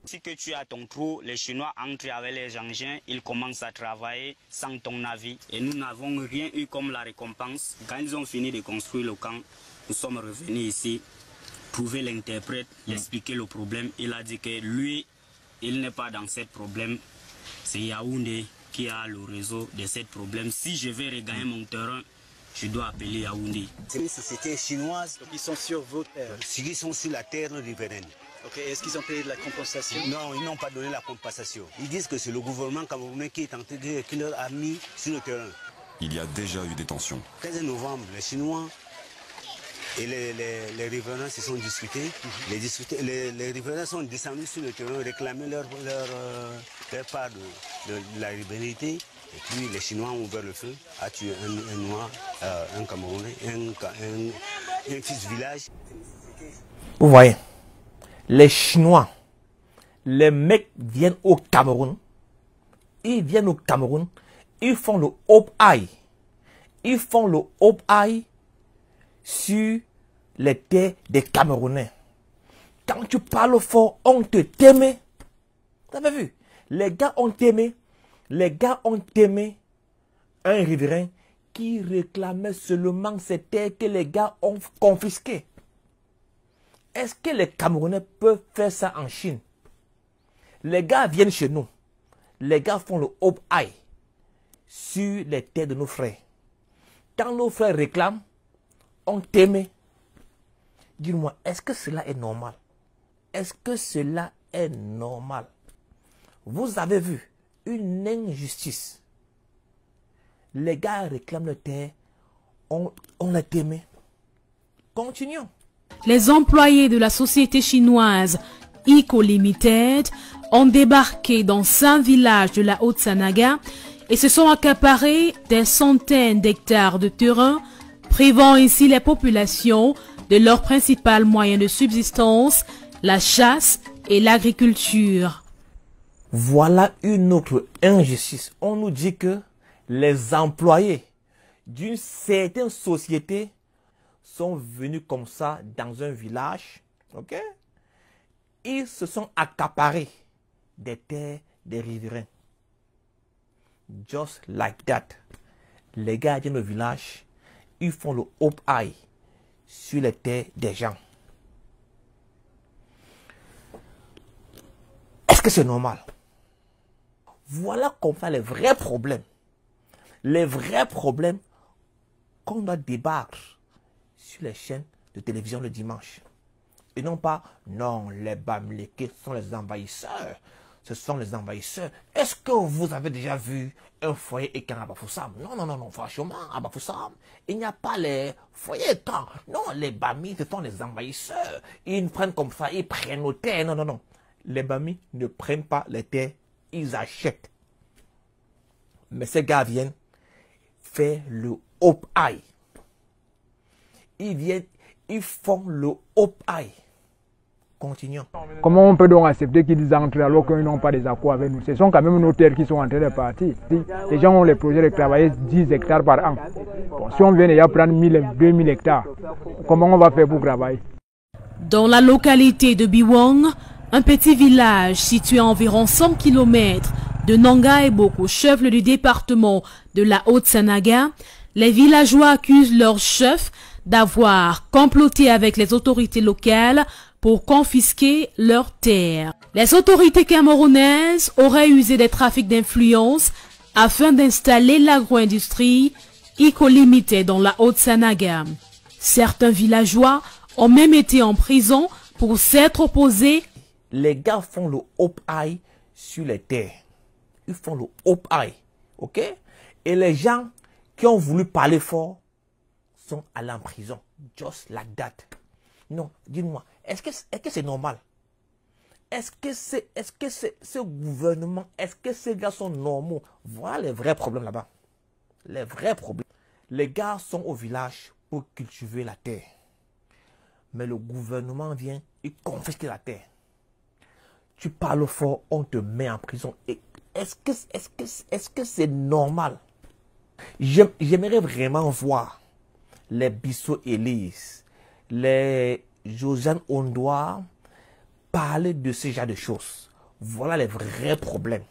Si que tu as ton trou, les Chinois entrent avec les engins, ils commencent à travailler sans ton avis. Et nous n'avons rien eu comme la récompense. Quand ils ont fini de construire le camp, nous sommes revenus ici, trouver l'interprète, expliquer le problème. Il a dit que lui, il n'est pas dans ce problème. C'est Yaoundé qui a le réseau de ce problème. Si je vais regagner mon terrain, je dois appeler Yaoundé. C'est une société chinoise. Donc ils sont sur vos terres. Ils sont sur la terre riveraine. Ok, est-ce qu'ils ont payé de la compensation? Non, ils n'ont pas donné la compensation. Ils disent que c'est le gouvernement camerounais qui leur a mis sur le terrain. Il y a déjà eu des tensions. 15 novembre, les Chinois et les riverains se sont discutés. Les riverains sont descendus sur le terrain, réclamer leur part de la rivalité. Et puis les Chinois ont ouvert le feu, a tué un noir, un Camerounais, un fils de village. Vous voyez, les Chinois, les mecs viennent au Cameroun. Ils viennent au Cameroun, ils font le Hope Eye. Ils font le Hope Eye sur les terres des Camerounais. Quand tu parles fort, on te t'aime. Vous avez vu? Les gars ont aimé. Les gars ont aimé un riverain qui réclamait seulement ces terres que les gars ont confisquées. Est-ce que les Camerounais peuvent faire ça en Chine? Les gars viennent chez nous. Les gars font le Hope Eye sur les terres de nos frères. Quand nos frères réclament, on t'aime. Dis-moi, est-ce que cela est normal? Est-ce que cela est normal? Vous avez vu une injustice. Les gars réclament le terre, on les aime. Continuons. Les employés de la société chinoise Eco Limited ont débarqué dans 5 villages de la Haute-Sanaga et se sont accaparés des centaines d'hectares de terrain, privant ainsi les populations de leur principal moyen de subsistance, la chasse et l'agriculture. Voilà une autre injustice. On nous dit que les employés d'une certaine société sont venus comme ça dans un village, ok? Ils se sont accaparés des terres des riverains. Just like that. Les gars viennent au village, ils font le Hope Eye sur les terres des gens. Est-ce que c'est normal? Voilà comme ça les vrais problèmes. Les vrais problèmes qu'on doit débattre sur les chaînes de télévision le dimanche. Et non pas, non, les Bamileke sont les envahisseurs. Ce sont les envahisseurs. Est-ce que vous avez déjà vu un foyer éteint à Bafoussam? Non, non, non, non, franchement, à Bafoussam, il n'y a pas les foyers éteints. Non, les Bamis, ce sont les envahisseurs. Ils prennent comme ça, ils prennent nos terres. Non, non, non. Les Bamis ne prennent pas les terres, ils achètent. Mais ces gars viennent faire le Hope Eye. Ils viennent, ils font le Hope Eye. Continuons. Comment on peut donc accepter qu'ils entrent alors qu'ils n'ont pas des accords avec nous? Ce sont quand même nos terres qui sont en train de partir. Les gens ont les projets de travailler 10 hectares par an. Bon, si on vient déjà prendre 1000, 2000 hectares, comment on va faire pour travailler? Dans la localité de Biwang, un petit village situé à environ 100 km de Nanga et Boko, chef-lieu du département de la Haute-Sanaga, les villageois accusent leur chef d'avoir comploté avec les autorités locales pour confisquer leurs terres. Les autorités camerounaises auraient usé des trafics d'influence afin d'installer l'agro-industrie Eco Limited dans la Haute-Sanaga. Certains villageois ont même été en prison pour s'être opposés. Les gars font le Hope Eye sur les terres. Ils font le Hope Eye, ok? Et les gens qui ont voulu parler fort sont allés en prison. Just like that. Non, dis-moi, est-ce que c'est normal? Est-ce que ce gouvernement, est-ce que ces gars sont normaux? Voilà les vrais problèmes là-bas. Les vrais problèmes. Les gars sont au village pour cultiver la terre. Mais le gouvernement vient, il confisque la terre. Tu parles fort, on te met en prison. Est-ce que c'est normal? J'aimerais vraiment voir les Bissot Élise, les Josiane Ondoa parler de ce genre de choses. Voilà les vrais problèmes.